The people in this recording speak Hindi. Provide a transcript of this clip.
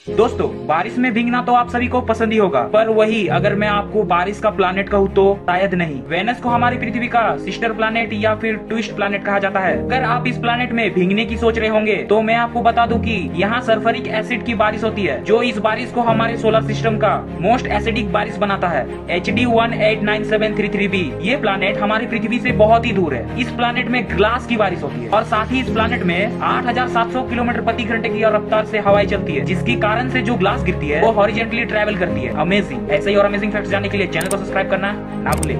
दोस्तों, बारिश में भीगना तो आप सभी को पसंद ही होगा, पर वही अगर मैं आपको बारिश का प्लानेट कहूँ तो शायद नहीं। वेनस को हमारी पृथ्वी का सिस्टर प्लानेट या फिर ट्विस्ट प्लानेट कहा जाता है। अगर आप इस प्लानेट में भीगने की सोच रहे होंगे तो मैं आपको बता दूं कि यहाँ सल्फ्यूरिक एसिड की बारिश होती है, जो इस बारिश को हमारे सोलर सिस्टम का मोस्ट एसिडिक बारिश बनाता है। HD 189733b ये प्लानेट हमारी पृथ्वी से बहुत ही दूर है। इस प्लानेट में ग्लास की बारिश होती है और साथ ही इस प्लानेट में 8700 किलोमीटर प्रति घंटे की रफ्तार से हवाएं चलती है, जिसके कारण से जो ग्लास गिरती है वो हॉरिजॉन्टली ट्रैवल करती है। अमेजिंग। ऐसे ही और अमेजिंग फैक्ट्स जानने के लिए चैनल को सब्सक्राइब करना ना भूलें।